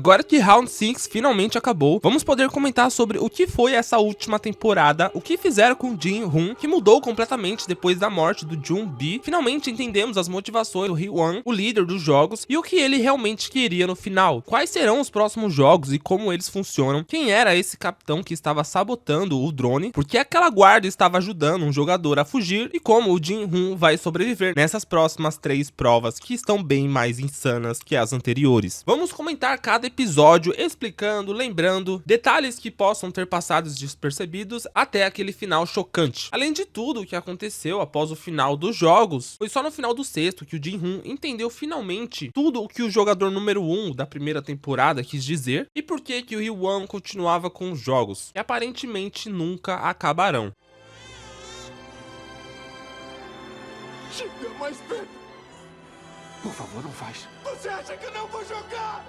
Agora que Round 6 finalmente acabou, vamos poder comentar sobre o que foi essa última temporada, o que fizeram com Jin-Hoon, que mudou completamente depois da morte do Jun-bi. Finalmente entendemos as motivações do Hee-won, o líder dos jogos, e o que ele realmente queria no final. Quais serão os próximos jogos e como eles funcionam, quem era esse capitão que estava sabotando o drone, porque aquela guarda estava ajudando um jogador a fugir, e como o Jin-Hoon vai sobreviver nessas próximas 3 provas que estão bem mais insanas que as anteriores. Vamos comentar cada episódio explicando, lembrando detalhes que possam ter passado despercebidos até aquele final chocante. Além de tudo o que aconteceu após o final dos jogos, foi só no final do sexto que o Jin-Hoon entendeu finalmente tudo o que o jogador número 1 da primeira temporada quis dizer e por que o Hee-won continuava com os jogos, que aparentemente nunca acabarão. Chega mais perto! Por favor, não faz. Você acha que eu não vou jogar?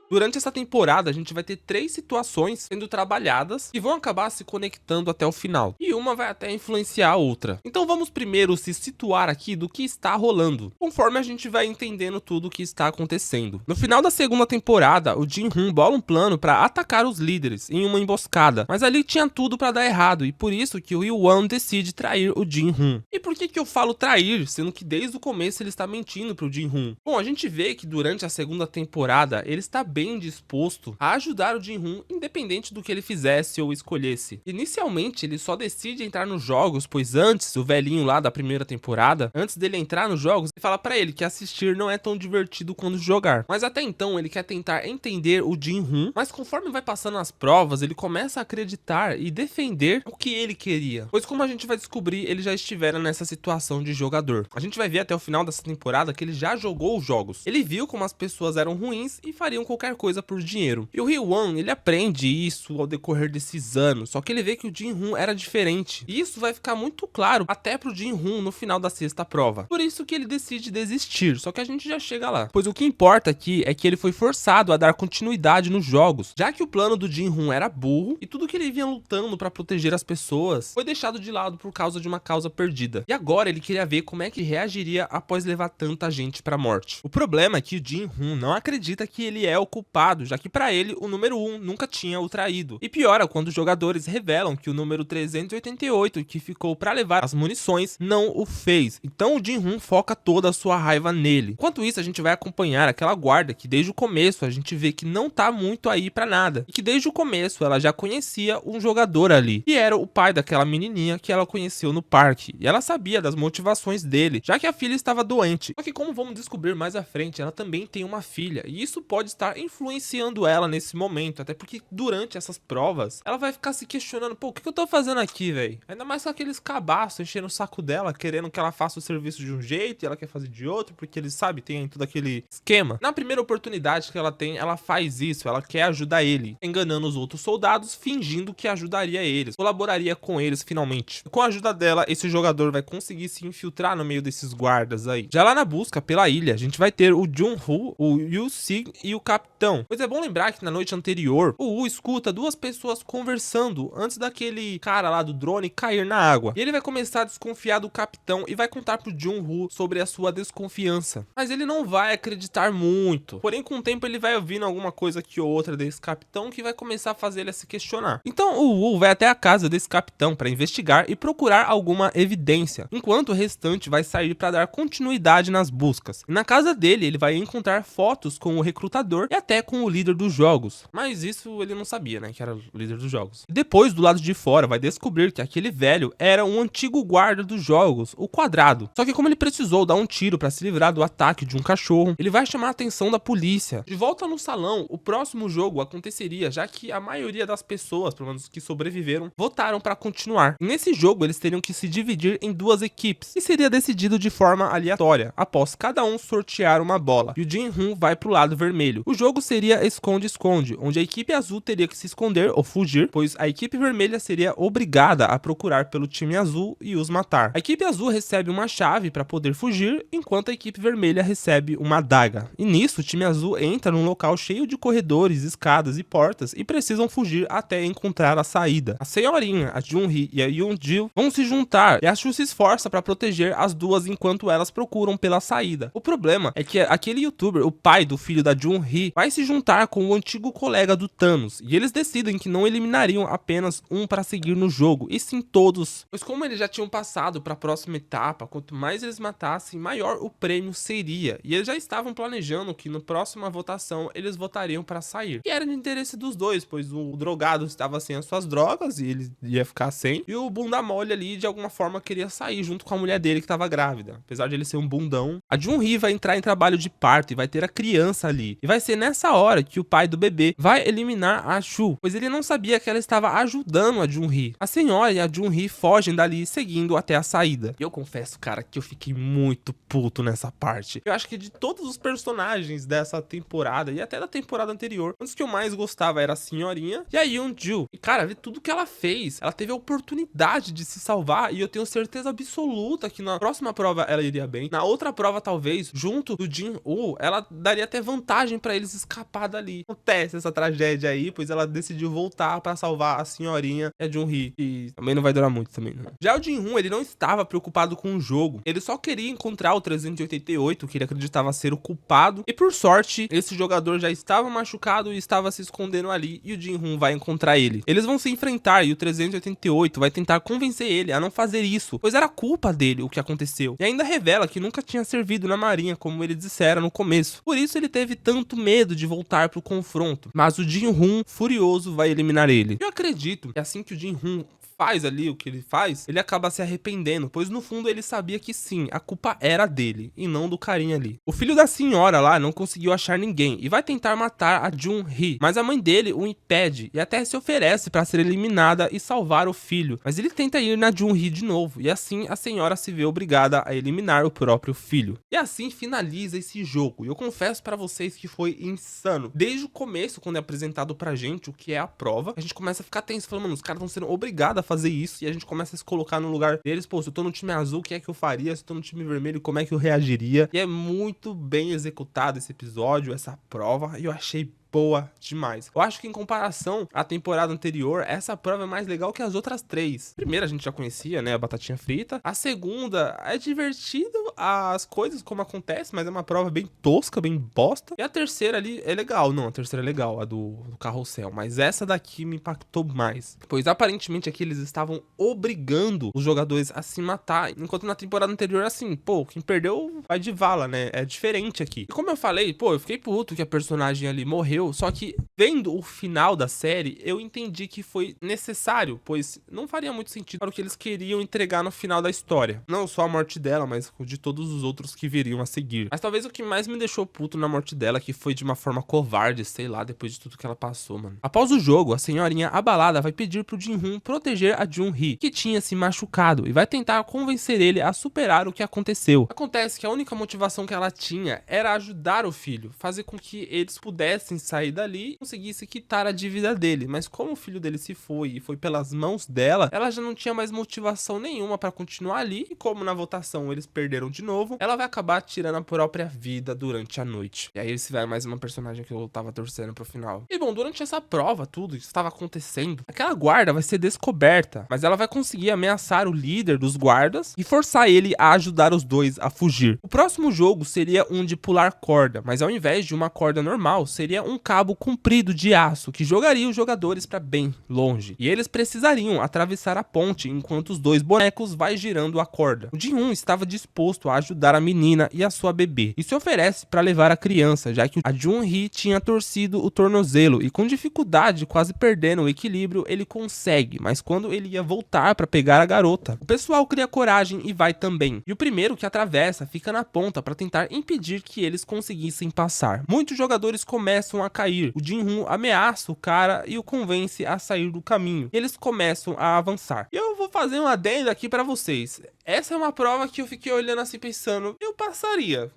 Durante essa temporada, a gente vai ter 3 situações sendo trabalhadas e vão acabar se conectando até o final. E uma vai até influenciar a outra. Então vamos primeiro se situar aqui do que está rolando, conforme a gente vai entendendo tudo o que está acontecendo. No final da segunda temporada, o Jin-Hoon bola um plano para atacar os líderes em uma emboscada, mas ali tinha tudo para dar errado e por isso que o Hee-won decide trair o Jin-Hoon. E por que eu falo trair, sendo que desde o começo ele está mentindo pro Jin-Hoon? Bom, a gente vê que durante a segunda temporada ele está bem disposto a ajudar o Jin-Hoon independente do que ele fizesse ou escolhesse. Inicialmente ele só decide entrar nos jogos, pois antes o velhinho lá da primeira temporada, antes dele entrar nos jogos, ele fala pra ele que assistir não é tão divertido quando jogar. Mas até então ele quer tentar entender o Jin-Hoon, mas conforme vai passando as provas, ele começa a acreditar e defender o que ele queria. Pois como a gente vai descobrir, ele já estivera nessa situação de jogador. A gente vai ver até o final dessa temporada que ele já jogou os jogos. Ele viu como as pessoas eram ruins e fariam qualquer coisa por dinheiro. E o Hee-won, ele aprende isso ao decorrer desses anos, só que ele vê que o Jin-Hoon era diferente. E isso vai ficar muito claro até pro Jin-Hoon no final da sexta prova. Por isso que ele decide desistir, só que a gente já chega lá. Pois o que importa aqui é que ele foi forçado a dar continuidade nos jogos, já que o plano do Jin-Hoon era burro e tudo que ele vinha lutando para proteger as pessoas foi deixado de lado por causa de uma causa perdida. E agora ele queria ver como é que reagiria após levar tanta gente pra morte. O problema é que o Jin-Hoon não acredita que ele é o culpado, já que pra ele o número 1 nunca tinha o traído. E piora quando os jogadores revelam que o número 388, que ficou pra levar as munições, não o fez. Então o Jin-Hoon foca toda a sua raiva nele. Enquanto isso, a gente vai acompanhar aquela guarda que desde o começo a gente vê que não tá muito aí pra nada. E que desde o começo ela já conhecia um jogador ali. E era o pai daquela menininha que ela conheceu no parque. E ela sabia das motivações dele, já que a filha estava doente. Só que como vamos descobrir mais à frente, ela também tem uma filha. E isso pode estar influenciando ela nesse momento, até porque durante essas provas ela vai ficar se questionando, pô, o que eu tô fazendo aqui, velho? Ainda mais com aqueles cabaços enchendo o saco dela, querendo que ela faça o serviço de um jeito e ela quer fazer de outro, porque eles sabem, tem todo aquele esquema. Na primeira oportunidade que ela tem, ela faz isso, ela quer ajudar ele, enganando os outros soldados, fingindo que ajudaria eles, colaboraria com eles finalmente. Com a ajuda dela, esse jogador vai conseguir se infiltrar no meio desses guardas aí. Já lá na busca pela ilha, a gente vai ter o Jun-Ho, o Yu-Sig e o capitão. Pois é bom lembrar que na noite anterior, o Wu escuta 2 pessoas conversando antes daquele cara lá do drone cair na água. E ele vai começar a desconfiar do capitão e vai contar pro Jun-Ho sobre a sua desconfiança. Mas ele não vai acreditar muito. Porém, com o tempo ele vai ouvindo alguma coisa aqui ou outra desse capitão que vai começar a fazer ele a se questionar. Então o Wu vai até a casa desse capitão para investigar e procurar alguma evidência, enquanto o restante vai sair para dar continuidade nas buscas. E na casa dele ele vai encontrar fotos com o recrutador e até com o líder dos jogos. Mas isso ele não sabia, né, que era o líder dos jogos. E depois, do lado de fora, vai descobrir que aquele velho era um antigo guarda dos jogos, o Quadrado. Só que como ele precisou dar um tiro para se livrar do ataque de um cachorro, ele vai chamar a atenção da polícia. De volta no salão, o próximo jogo aconteceria, já que a maioria das pessoas, pelo menos que sobreviveram, votaram para continuar. E nesse jogo, eles teriam que se dividir em 2 equipes, e seria decidido de forma aleatória, após cada um sortear uma bola. E o Jin-Hoon vai pro lado vermelho. O jogo jogo seria esconde-esconde, onde a equipe azul teria que se esconder ou fugir, pois a equipe vermelha seria obrigada a procurar pelo time azul e os matar. A equipe azul recebe uma chave para poder fugir, enquanto a equipe vermelha recebe uma adaga. E nisso, o time azul entra num local cheio de corredores, escadas e portas e precisam fugir até encontrar a saída. A senhorinha, a Jun-Hee e a Yoon-Jil vão se juntar e a Shu se esforça para proteger as duas enquanto elas procuram pela saída. O problema é que aquele youtuber, o pai do filho da Jun-Hee, vai se juntar com o antigo colega do Thanos e eles decidem que não eliminariam apenas um para seguir no jogo, e sim todos. Pois como eles já tinham passado para a próxima etapa, quanto mais eles matassem, maior o prêmio seria. E eles já estavam planejando que na próxima votação eles votariam para sair. E era de interesse dos dois, pois o drogado estava sem as suas drogas e ele ia ficar sem. E o bunda mole ali de alguma forma queria sair junto com a mulher dele que estava grávida. Apesar de ele ser um bundão. A Jun-Hee vai entrar em trabalho de parto e vai ter a criança ali. E vai ser nessa hora que o pai do bebê vai eliminar a Shu, pois ele não sabia que ela estava ajudando a Jun-Hee. A senhora e a Jun-Hee fogem dali seguindo até a saída. E eu confesso, cara, que eu fiquei muito puto nessa parte. Eu acho que de todos os personagens dessa temporada e até da temporada anterior, um dos que eu mais gostava era a senhorinha e a Yoon-Jil. E cara, ver tudo que ela fez, ela teve a oportunidade de se salvar e eu tenho certeza absoluta que na próxima prova ela iria bem. Na outra prova, talvez, junto do Jin-Woo, ela daria até vantagem pra eles escapar dali. Acontece essa tragédia aí, pois ela decidiu voltar pra salvar a senhorinha e a Jun-Hee. E também não vai durar muito também, né? Já o Jin-Hoon, ele não estava preocupado com o jogo. Ele só queria encontrar o 388, que ele acreditava ser o culpado. E por sorte, esse jogador já estava machucado e estava se escondendo ali. E o Jin-Hoon vai encontrar ele. Eles vão se enfrentar e o 388 vai tentar convencer ele a não fazer isso, pois era culpa dele o que aconteceu. E ainda revela que nunca tinha servido na marinha, como ele dissera no começo. Por isso ele teve tanto medo de voltar pro confronto. Mas o Jin-Hoon, furioso, vai eliminar ele. Eu acredito que assim que o Jin-Hoon faz ali o que ele faz, ele acaba se arrependendo, pois no fundo ele sabia que sim, a culpa era dele e não do carinha ali. O filho da senhora lá não conseguiu achar ninguém e vai tentar matar a Jun-Hee, mas a mãe dele o impede e até se oferece para ser eliminada e salvar o filho, mas ele tenta ir na Jun-Hee de novo e assim a senhora se vê obrigada a eliminar o próprio filho. E assim finaliza esse jogo e eu confesso para vocês que foi insano. Desde o começo, quando é apresentado pra gente o que é a prova, a gente começa a ficar tenso, falando, mano, os caras estão sendo obrigados a fazer isso, e a gente começa a se colocar no lugar deles. Pô, se eu tô no time azul, o que é que eu faria? Se eu tô no time vermelho, como é que eu reagiria? E é muito bem executado esse episódio, essa prova, e eu achei boa demais. Eu acho que em comparação à temporada anterior, essa prova é mais legal que as outras três. A primeira a gente já conhecia, né, a batatinha frita. A segunda é divertido as coisas como acontece, mas é uma prova bem tosca, bem bosta. E a terceira ali é legal. Não, a terceira é legal, a do carrossel. Mas essa daqui me impactou mais, pois aparentemente aqui eles estavam obrigando os jogadores a se matar, enquanto na temporada anterior assim, pô, quem perdeu vai de vala, né? É diferente aqui. E como eu falei, pô, eu fiquei puto que a personagem ali morreu. Só que vendo o final da série, eu entendi que foi necessário, pois não faria muito sentido para o que eles queriam entregar no final da história. Não só a morte dela, mas de todos os outros que viriam a seguir. Mas talvez o que mais me deixou puto na morte dela, que foi de uma forma covarde, sei lá, depois de tudo que ela passou, mano. Após o jogo, a senhorinha abalada vai pedir pro Jin-Hoon proteger a Jun-Hee, que tinha se machucado, e vai tentar convencer ele a superar o que aconteceu. Acontece que a única motivação que ela tinha era ajudar o filho, fazer com que eles pudessem sair dali e conseguisse quitar a dívida dele, mas como o filho dele se foi e foi pelas mãos dela, ela já não tinha mais motivação nenhuma pra continuar ali, e como na votação eles perderam de novo, ela vai acabar tirando a própria vida durante a noite. E aí esse vai mais uma personagem que eu tava torcendo pro final. E bom, durante essa prova, tudo isso estava acontecendo, aquela guarda vai ser descoberta, mas ela vai conseguir ameaçar o líder dos guardas e forçar ele a ajudar os dois a fugir. O próximo jogo seria um de pular corda, mas ao invés de uma corda normal, seria um cabo comprido de aço que jogaria os jogadores para bem longe. E eles precisariam atravessar a ponte enquanto os dois bonecos vai girando a corda. O Jin-Hoon estava disposto a ajudar a menina e a sua bebê e se oferece para levar a criança, já que a Jun-Hee tinha torcido o tornozelo e com dificuldade, quase perdendo o equilíbrio, ele consegue, mas quando ele ia voltar para pegar a garota, o pessoal cria coragem e vai também. E o primeiro que atravessa fica na ponta para tentar impedir que eles conseguissem passar. Muitos jogadores começam a cair. O Jin-Hoon ameaça o cara e o convence a sair do caminho. E eles começam a avançar. E eu vou fazer um adendo aqui para vocês. essa é uma prova que eu fiquei olhando assim pensando, eu passaria,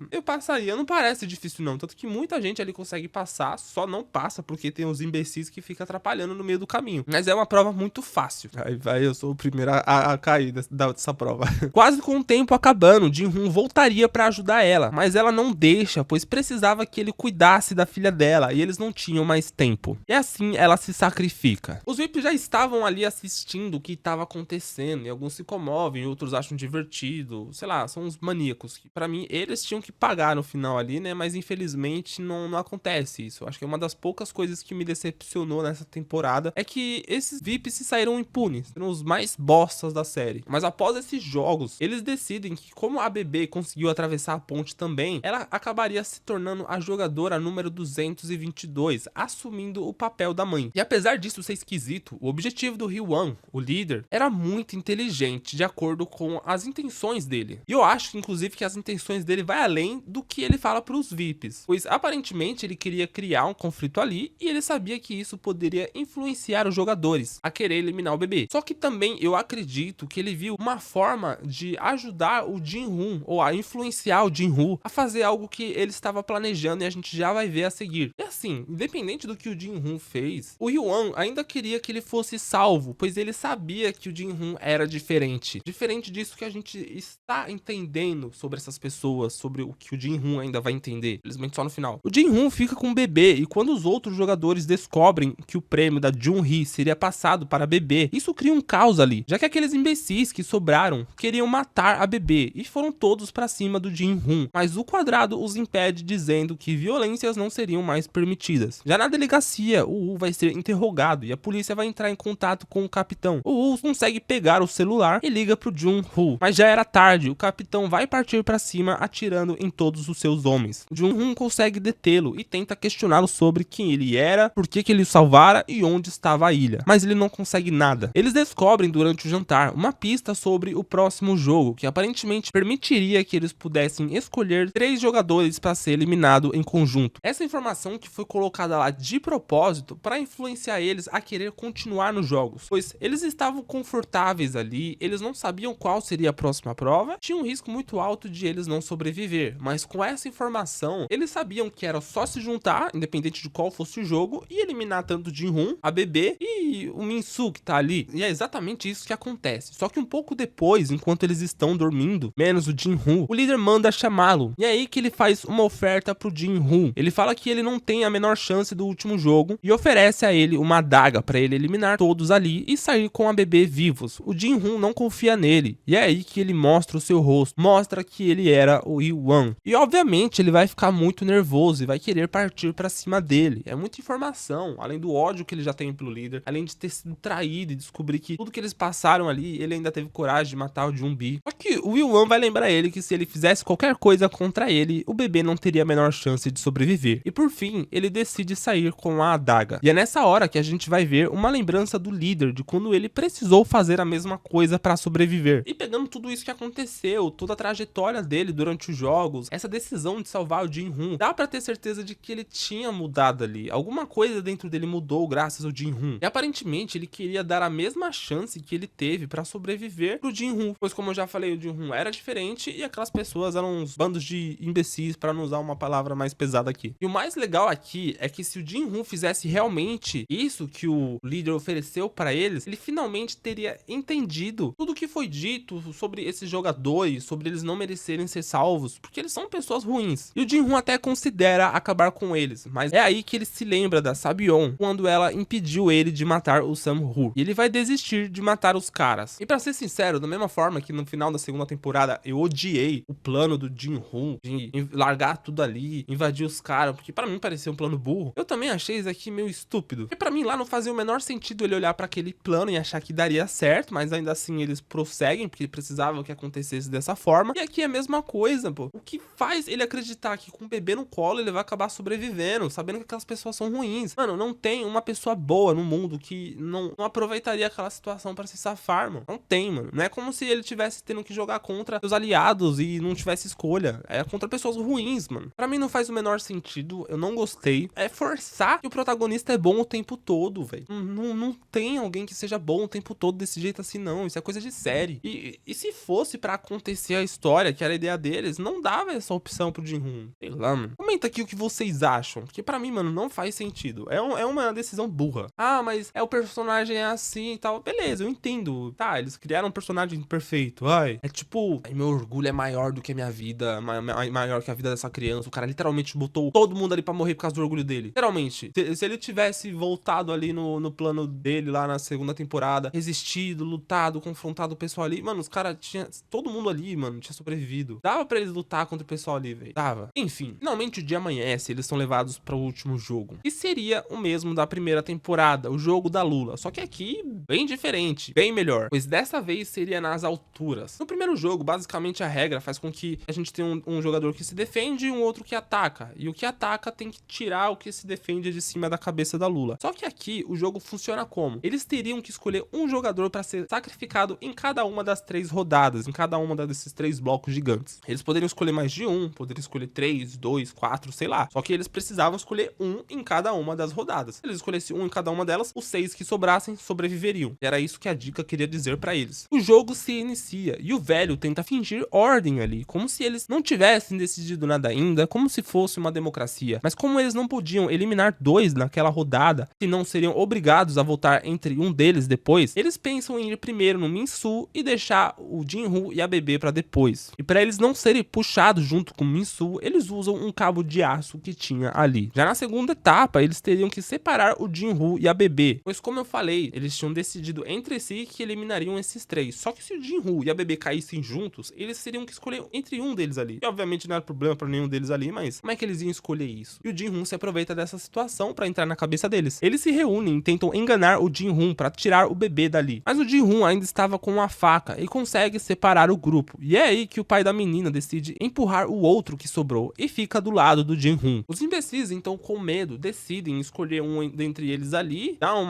não parece difícil não, tanto que muita gente ali consegue passar, só não passa porque tem uns imbecis que ficam atrapalhando no meio do caminho, mas é uma prova muito fácil. Aí vai, eu sou o primeiro a cair dessa prova. Quase com o tempo acabando, Jin-Hoon voltaria pra ajudar ela, mas ela não deixa, pois precisava que ele cuidasse da filha dela e eles não tinham mais tempo. E assim ela se sacrifica. Os VIPs já estavam ali assistindo o que estava acontecendo, e alguns se comovem, outros acham divertido, sei lá, são uns maníacos, que pra mim eles tinham que pagar no final ali, né, mas infelizmente não acontece isso. Acho que é uma das poucas coisas que me decepcionou nessa temporada, é que esses VIPs se saíram impunes, foram os mais bostas da série. Mas após esses jogos, eles decidem que como a bebê conseguiu atravessar a ponte também, ela acabaria se tornando a jogadora número 222, assumindo o papel da mãe. E apesar disso ser esquisito, o objetivo do Hee-won, o líder, era muito inteligente, de acordo com as intenções dele. E eu acho, inclusive, que as intenções dele vai além do que ele fala para os VIPs, pois aparentemente ele queria criar um conflito ali e ele sabia que isso poderia influenciar os jogadores a querer eliminar o bebê. Só que também eu acredito que ele viu uma forma de ajudar o Jin-Hoon, ou a influenciar o Jin-Hoon a fazer algo que ele estava planejando e a gente já vai ver a seguir. E assim, independente do que o Jin-Hoon fez, o Hee-won ainda queria que ele fosse salvo, pois ele sabia que o Jin-Hoon era diferente. Diferente disso que a gente está entendendo sobre essas pessoas, sobre o que o Jin-Hoon ainda vai entender, infelizmente só no final. O Jin-Hoon fica com o bebê e quando os outros jogadores descobrem que o prêmio da Jun-Hee seria passado para a bebê, isso cria um caos ali, já que aqueles imbecis que sobraram queriam matar a bebê e foram todos para cima do Jin-Hoon, mas o quadrado os impede, dizendo que violências não seriam mais permitidas. Já na delegacia, o Woo vai ser interrogado e a polícia vai entrar em contato com o capitão. O Woo consegue pegar o celular e liga pro Jun-Hoon, mas já era tarde, o capitão vai partir para cima atirando em todos os seus homens. Jun-Hoon consegue detê-lo e tenta questioná-lo sobre quem ele era, por que ele o salvara e onde estava a ilha, mas ele não consegue nada. Eles descobrem durante o jantar uma pista sobre o próximo jogo, que aparentemente permitiria que eles pudessem escolher 3 jogadores para ser eliminado em conjunto. Essa informação que foi colocada lá de propósito para influenciar eles a querer continuar nos jogos, pois eles estavam confortáveis ali, eles não sabiam qual seria a próxima prova, tinha um risco muito alto de eles não sobreviver, mas com essa informação, eles sabiam que era só se juntar, independente de qual fosse o jogo, e eliminar tanto o Jin-Hoon, a bebê e o Min-Soo que tá ali. E é exatamente isso que acontece. Só que um pouco depois, enquanto eles estão dormindo, menos o Jin-Hoon, o líder manda chamá-lo. E é aí que ele faz uma oferta pro Jin-Hoon. Ele fala que ele não tem a menor chance do último jogo e oferece a ele uma adaga para ele eliminar todos ali e sair com a bebê vivos. O Jin-Hoon não confia nele. E é aí que ele mostra o seu rosto, mostra que ele era o Hee-won. E obviamente ele vai ficar muito nervoso e vai querer partir para cima dele. É muita informação, além do ódio que ele já tem pelo líder, além de ter sido traído e descobrir que tudo que eles passaram ali, ele ainda teve coragem de matar o Jun-Bi. Só que o Hee-won vai lembrar ele que se ele fizesse qualquer coisa contra ele, o bebê não teria a menor chance de sobreviver. E por fim, ele decide sair com a adaga. E é nessa hora que a gente vai ver uma lembrança do líder de quando ele precisou fazer a mesma coisa para sobreviver. E pegando tudo isso que aconteceu, toda a trajetória dele durante os jogos, essa decisão de salvar o Jin-Hoon, dá pra ter certeza de que ele tinha mudado ali. Alguma coisa dentro dele mudou graças ao Jin-Hoon. E aparentemente ele queria dar a mesma chance que ele teve pra sobreviver pro Jin-Hoon, pois como eu já falei, o Jin-Hoon era diferente e aquelas pessoas eram uns bandos de imbecis, pra não usar uma palavra mais pesada aqui. E o mais legal aqui é que se o Jin-Hoon fizesse realmente isso que o líder ofereceu pra eles, ele finalmente teria entendido tudo que foi dito sobre esses jogadores, sobre eles não merecerem ser salvos, porque eles são pessoas ruins. E o Jin-Hoon até considera acabar com eles, mas é aí que ele se lembra da Sabion, quando ela impediu ele de matar o Sam-Woo. E ele vai desistir de matar os caras. E pra ser sincero, da mesma forma que no final da segunda temporada eu odiei o plano do Jin-Hoon de largar tudo ali, invadir os caras, porque pra mim parecia um plano burro, eu também achei isso aqui meio estúpido. E pra mim lá não fazia o menor sentido ele olhar pra aquele plano e achar que daria certo, mas ainda assim eles prosseguem, porque precisavam que acontecesse dessa forma. E aqui é a mesma coisa, pô. O que faz ele acreditar que com o bebê no colo ele vai acabar sobrevivendo, sabendo que aquelas pessoas são ruins? Mano, não tem uma pessoa boa no mundo que não aproveitaria aquela situação pra se safar, mano. Não tem, mano. Não é como se ele tivesse tendo que jogar contra os aliados e não tivesse escolha. É contra pessoas ruins, mano. Pra mim não faz o menor sentido, eu não gostei. É forçar que o protagonista é bom o tempo todo, velho. Não tem alguém que seja bom o tempo todo desse jeito assim, não. Isso é coisa de série. E se fosse pra acontecer a história, que era a ideia deles, não dava essa opção pro Jin-Hoon. Sei lá, mano. Comenta aqui o que vocês acham, porque pra mim, mano, não faz sentido. É uma decisão burra. Ah, mas o personagem é assim e tal. Beleza, eu entendo. Tá, eles criaram um personagem perfeito. Ai, é tipo, meu orgulho é maior do que a minha vida, maior que a vida dessa criança. O cara literalmente botou todo mundo ali pra morrer por causa do orgulho dele. Literalmente. Se ele tivesse voltado ali no plano dele lá na segunda temporada, resistido, lutado, confrontado o pessoal ali, mano, os caras tinham, todo mundo ali, mano, tinha sobrevivido. Dava pra eles lutar contra o pessoal ali, velho. Dava. Enfim, finalmente o dia amanhece, eles são levados para o último jogo. E seria o mesmo da primeira temporada, o jogo da Lula. Só que aqui, bem diferente, bem melhor. Pois dessa vez seria nas alturas. No primeiro jogo, basicamente a regra faz com que a gente tenha um jogador que se defende e um outro que ataca. E o que ataca tem que tirar o que se defende de cima da cabeça da Lula. Só que aqui o jogo funciona como? Eles teriam que escolher um jogador para ser sacrificado em cada uma das 3 rodadas, em cada uma desses 3 blocos gigantes. Eles poderiam escolher mais de um, poderiam escolher 3, 2, 4, sei lá. Só que eles precisavam escolher um em cada uma das rodadas. Se eles escolhessem um em cada uma delas, os 6 que sobrassem sobreviveriam. Era isso que a dica queria dizer pra eles. O jogo se inicia e o velho tenta fingir ordem ali, como se eles não tivessem decidido nada ainda, como se fosse uma democracia. Mas como eles não podiam eliminar 2 naquela rodada, se não seriam obrigados a votar entre um deles depois, eles pensam em ir primeiro no Min-Soo e deixar o Jin-Woo e a Bebê pra depois. E pra eles não serem puxados junto com o Min-Soo, eles usam um cabo de aço que tinha ali. Já na segunda etapa, eles teriam que separar o Jin-Woo e a Bebê, pois como eu falei, eles tinham decidido entre si que eliminariam esses 3. Só que se o Jin-Woo e a Bebê caíssem juntos, eles teriam que escolher entre um deles ali. E obviamente não era problema pra nenhum deles ali, mas como é que eles iam escolher isso? E o Jin-Hoon se aproveita dessa situação pra entrar na cabeça deles. Eles se reúnem e tentam enganar o Jin-Hoon pra tirar o Bebê dali. Mas o Jin-Hoon ainda estava com uma faca e consegue separar o grupo. E é aí que o pai da menina decide empurrar o outro que sobrou e fica do lado do Jin-Hoon. Os imbecis, então, com medo, decidem escolher um dentre eles ali, dá um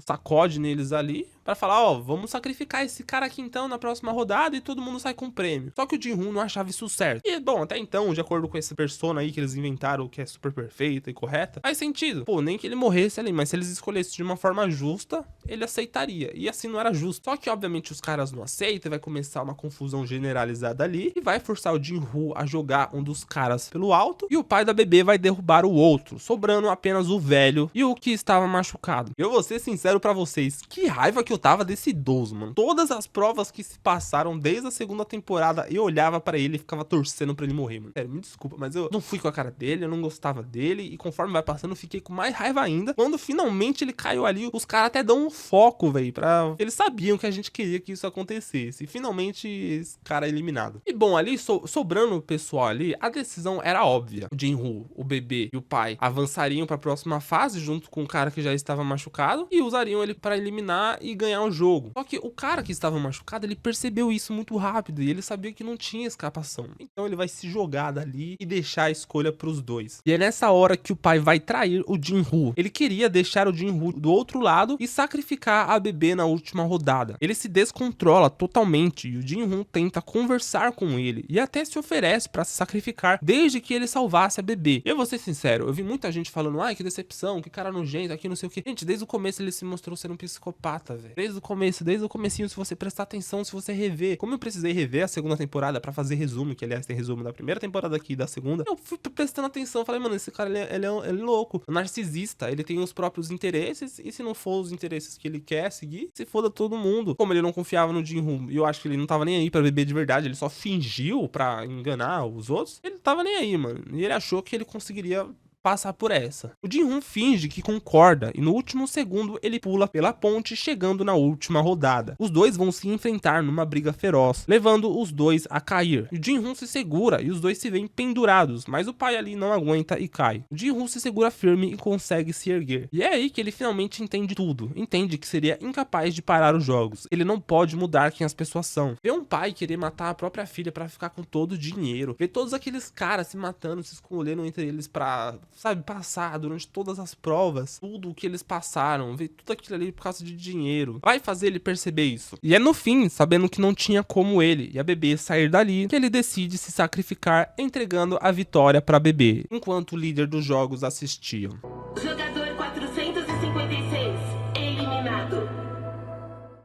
sacode neles ali, pra falar, ó, vamos sacrificar esse cara aqui então na próxima rodada e todo mundo sai com o prêmio. Só que o Jin-Hoon não achava isso certo. E, bom, até então, de acordo com essa persona aí que eles inventaram, que é super perfeita e correta, faz sentido. Pô, nem que ele morresse ali, mas se eles escolhessem de uma forma justa, ele aceitaria. E assim não era justo. Só que, obviamente, os caras não aceitam, vai começar uma confusão generalizada ali e vai forçar o Jin-Hoon a jogar um dos caras pelo alto e o pai da Bebê vai derrubar o outro, sobrando apenas o velho e o que estava machucado. Eu vou ser sincero pra vocês, que raiva que eu tava desse idoso, mano. Todas as provas que se passaram desde a segunda temporada, eu olhava pra ele e ficava torcendo pra ele morrer, mano. Sério, me desculpa, mas eu não fui com a cara dele, eu não gostava dele, e conforme vai passando, eu fiquei com mais raiva ainda. Quando finalmente ele caiu ali, os caras até dão um foco, velho, pra... Eles sabiam que a gente queria que isso acontecesse, e finalmente esse cara é eliminado. E bom, ali, sobrando o pessoal ali, a decisão era óbvia. O Jin-Woo, o Bebê e o pai avançariam pra próxima fase, junto com o cara que já estava machucado, e usariam ele pra eliminar e ganhar o jogo. Só que o cara que estava machucado, ele percebeu isso muito rápido, e ele sabia que não tinha escapação. Então ele vai se jogar dali e deixar a escolha pros dois. E é nessa hora que o pai vai trair o Jin-Woo. Ele queria deixar o Jin-Woo do outro lado e sacrificar a Bebê na última rodada. Ele se descontrola totalmente e o Jin-Woo tenta conversar com ele e até se oferece pra se sacrificar desde que ele salvasse a Bebê. Eu vou ser sincero, eu vi muita gente falando, ai, que decepção, que cara nojento, aqui não sei o que. Gente, desde o começo ele se mostrou ser um psicopata, velho. Desde o comecinho, se você prestar atenção, se você rever. Como eu precisei rever a segunda temporada pra fazer resumo, que aliás tem resumo da primeira temporada aqui e da segunda, eu fui prestando atenção, falei, mano, esse cara, ele é louco, um narcisista, ele tem os próprios interesses, e se não for os interesses que ele quer seguir, se foda todo mundo. Como ele não confiava no Jin-Hoon, e eu acho que ele não tava nem aí pra Bebê de verdade, ele só fingiu pra enganar os outros, ele tava nem aí, mano, e ele achou que ele conseguiria passar por essa. O Jin-Hoon finge que concorda e no último segundo ele pula pela ponte, chegando na última rodada. Os dois vão se enfrentar numa briga feroz, levando os dois a cair. O Jin-Hoon se segura e os dois se veem pendurados, mas o pai ali não aguenta e cai. O Jin-Hoon se segura firme e consegue se erguer. E é aí que ele finalmente entende tudo. Entende que seria incapaz de parar os jogos. Ele não pode mudar quem as pessoas são. Ver um pai querer matar a própria filha pra ficar com todo o dinheiro. Ver todos aqueles caras se matando, se escolhendo entre eles pra sabe, passar durante todas as provas, tudo o que eles passaram, ver tudo aquilo ali por causa de dinheiro, vai fazer ele perceber isso. E é no fim, sabendo que não tinha como ele e a Bebê sair dali, que ele decide se sacrificar, entregando a vitória pra Bebê, enquanto o líder dos jogos assistiam. Jogador 456, eliminado.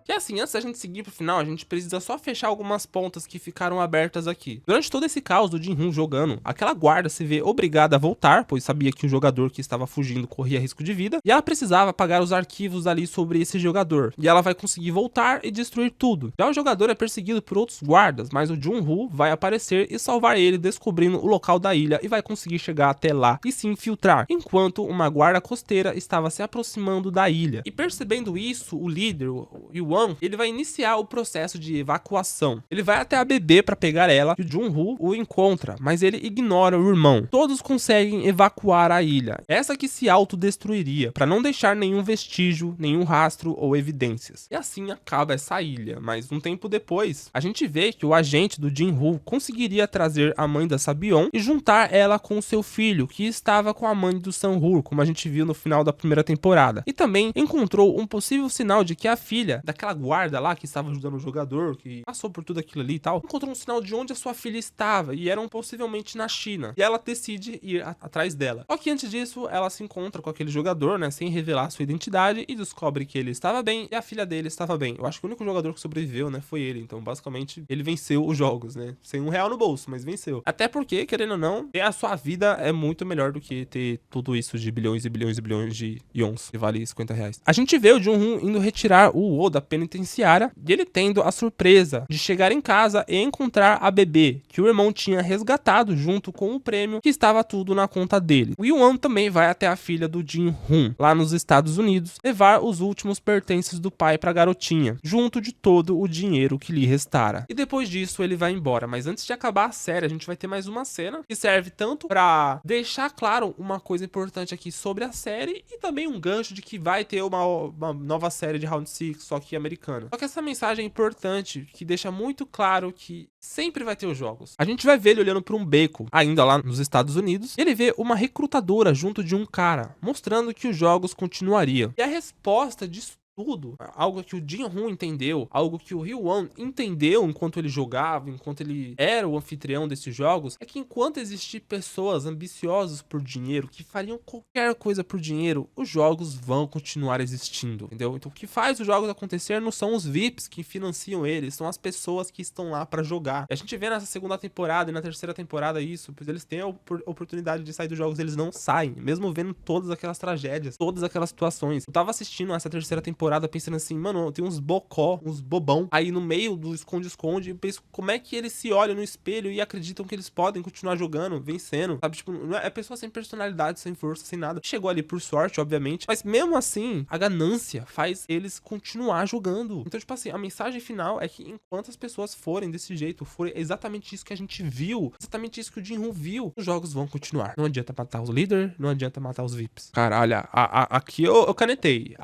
Que assim, antes da gente seguir pro final, a gente precisa só fechar algumas pontas que ficaram abertas aqui. Durante todo esse caos do Jin-Hoon jogando, aquela guarda se vê obrigada a voltar, pois sabia que o jogador que estava fugindo corria risco de vida, e ela precisava apagar os arquivos ali sobre esse jogador. E ela vai conseguir voltar e destruir tudo. Já o jogador é perseguido por outros guardas, mas o Jun-Ho vai aparecer e salvar ele, descobrindo o local da ilha, e vai conseguir chegar até lá e se infiltrar, enquanto uma guarda costeira estava se aproximando da ilha. E percebendo isso, o líder, o Yuan, ele vai iniciar o processo de evacuação. Ele vai até a Bebê para pegar ela, e o Jun-Ho o encontra, mas ele ignora o irmão. Todos conseguem evacuar a ilha, essa que se autodestruiria, para não deixar nenhum vestígio, nenhum rastro ou evidências. E assim acaba essa ilha, mas um tempo depois, a gente vê que o agente do Jin-Ho conseguiria trazer a mãe da Sabion e juntar ela com seu filho, que estava com a mãe do Sang-Hur, como a gente viu no final da primeira temporada. E também encontrou um possível sinal de que a filha daquela guarda lá que estava ajudando o jogador, que passou por tudo aquilo ali e tal, encontrou um sinal de onde a sua filha estava, e eram possivelmente na China. E ela decide ir atrás dela. Só que antes disso, ela se encontra com aquele jogador, né, sem revelar sua identidade, e descobre que ele estava bem e a filha dele estava bem. Eu acho que o único jogador que sobreviveu, né, foi ele. Então, basicamente, ele venceu os jogos, né, sem R$1 no bolso, mas venceu. Até porque, querendo ou não, ter a sua vida é muito melhor do que ter tudo isso de bilhões e bilhões e bilhões de ions, que vale R$50. A gente vê o Jun-Hoon indo retirar o O da penitenciária, e ele tendo a surpresa de chegar em casa e encontrar a Bebê, que o irmão tinha resgatado junto com o prêmio, que estava tudo na conta dele. O Yuan também vai até a filha do Jin-Hoon, lá nos Estados Unidos, levar os últimos pertences do pai pra garotinha, junto de todo o dinheiro que lhe restara. E depois disso ele vai embora, mas antes de acabar a série, a gente vai ter mais uma cena que serve tanto pra deixar claro uma coisa importante aqui sobre a série, e também um gancho de que vai ter uma nova série de Round 6, só que americana. Só que essa mensagem é importante, que deixa muito claro que sempre vai ter os jogos. A gente vai ver ele olhando para um beco, ainda lá nos Estados Unidos, e ele vê uma recrutadora junto de um cara, mostrando que os jogos continuariam. E a resposta disso tudo, algo que o Jin-Hoon entendeu, algo que o Hyo-won entendeu enquanto ele jogava, enquanto ele era o anfitrião desses jogos, é que enquanto existir pessoas ambiciosas por dinheiro, que fariam qualquer coisa por dinheiro, os jogos vão continuar existindo, entendeu? Então o que faz os jogos acontecer não são os VIPs que financiam eles, são as pessoas que estão lá pra jogar. E a gente vê nessa segunda temporada e na terceira temporada isso, pois eles têm a oportunidade de sair dos jogos, eles não saem, mesmo vendo todas aquelas tragédias, todas aquelas situações. Eu tava assistindo essa terceira temporada pensando assim, mano, tem uns bocó, uns bobão aí no meio do esconde-esconde, e penso como é que eles se olham no espelho e acreditam que eles podem continuar jogando, vencendo, sabe? Tipo, é pessoa sem personalidade, sem força, sem nada. Chegou ali por sorte, obviamente, mas mesmo assim, a ganância faz eles continuar jogando. Então, tipo assim, a mensagem final é que enquanto as pessoas forem desse jeito, forem exatamente isso que a gente viu, exatamente isso que o Jin-Hoon viu, os jogos vão continuar. Não adianta matar os líderes, não adianta matar os VIPs. Cara, olha, aqui eu canetei,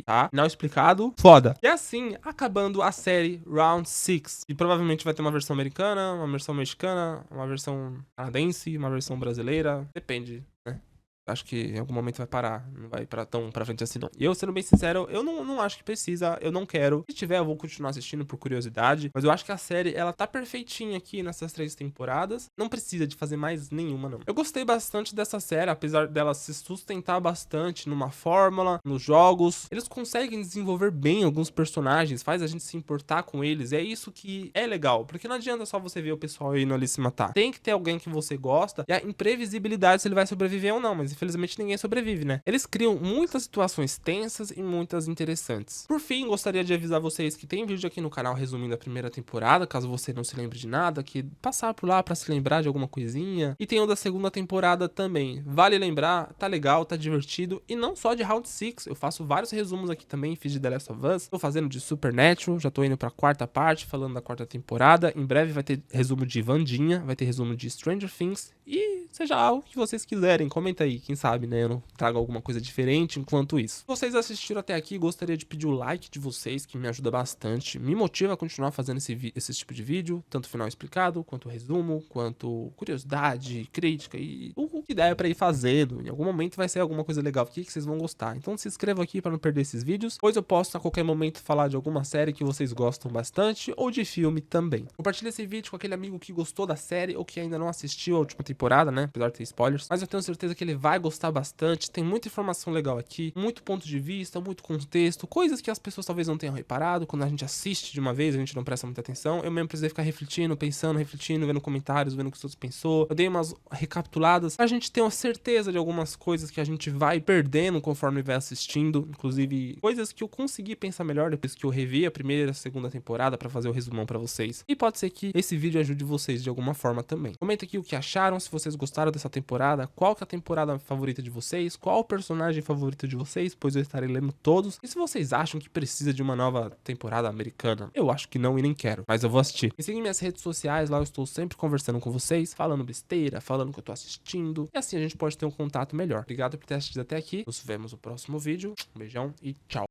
tá? Não explicado, foda. E assim, acabando a série Round 6. E provavelmente vai ter uma versão americana, uma versão mexicana, uma versão canadense, uma versão brasileira. Depende, né? Acho que em algum momento vai parar. Não vai tão pra frente assim, não. E eu, sendo bem sincero, eu não acho que precisa. Eu não quero. Se tiver, eu vou continuar assistindo por curiosidade. Mas eu acho que a série, ela tá perfeitinha aqui nessas 3 temporadas. Não precisa de fazer mais nenhuma, não. Eu gostei bastante dessa série, apesar dela se sustentar bastante numa fórmula, nos jogos. Eles conseguem desenvolver bem alguns personagens, faz a gente se importar com eles. É isso que é legal. Porque não adianta só você ver o pessoal indo ali se matar. Tem que ter alguém que você gosta. E a imprevisibilidade se ele vai sobreviver ou não. Mas infelizmente ninguém sobrevive, né? Eles criam muitas situações tensas e muitas interessantes. Por fim, gostaria de avisar vocês que tem vídeo aqui no canal resumindo a primeira temporada, caso você não se lembre de nada, que passar por lá pra se lembrar de alguma coisinha. E tem o da segunda temporada também. Vale lembrar, tá legal, tá divertido. E não só de Round 6, eu faço vários resumos aqui também, fiz de The Last of Us, tô fazendo de Supernatural, já tô indo pra quarta parte, falando da quarta temporada. Em breve vai ter resumo de Wandinha, vai ter resumo de Stranger Things e seja algo que vocês quiserem. Comenta aí, quem sabe, né? Eu não trago alguma coisa diferente enquanto isso. Se vocês assistiram até aqui, gostaria de pedir o like de vocês, que me ajuda bastante. Me motiva a continuar fazendo esse tipo de vídeo, tanto final explicado, quanto resumo, quanto curiosidade, crítica e o que der pra ir fazendo. Em algum momento vai ser alguma coisa legal aqui que vocês vão gostar. Então se inscreva aqui pra não perder esses vídeos, pois eu posso a qualquer momento falar de alguma série que vocês gostam bastante ou de filme também. Compartilhe esse vídeo com aquele amigo que gostou da série ou que ainda não assistiu a última temporada, né? Apesar de ter spoilers. Mas eu tenho certeza que ele vai gostar bastante. Tem muita informação legal aqui, muito ponto de vista, muito contexto, coisas que as pessoas talvez não tenham reparado. Quando a gente assiste de uma vez, a gente não presta muita atenção. Eu mesmo precisei ficar refletindo, pensando, refletindo, vendo comentários, vendo o que os outros pensou. Eu dei umas recapituladas pra gente ter uma certeza de algumas coisas que a gente vai perdendo conforme vai assistindo. Inclusive, coisas que eu consegui pensar melhor depois que eu revi a primeira e a segunda temporada pra fazer o resumão pra vocês. E pode ser que esse vídeo ajude vocês de alguma forma também. Comenta aqui o que acharam, se vocês gostaram dessa temporada, qual que é a temporada favorita de vocês, qual o personagem favorito de vocês, pois eu estarei lendo todos. E se vocês acham que precisa de uma nova temporada americana, eu acho que não e nem quero, mas eu vou assistir. Me sigam em minhas redes sociais, lá eu estou sempre conversando com vocês, falando besteira, falando o que eu tô assistindo, e assim a gente pode ter um contato melhor. Obrigado por ter assistido até aqui, nos vemos no próximo vídeo, um beijão e tchau.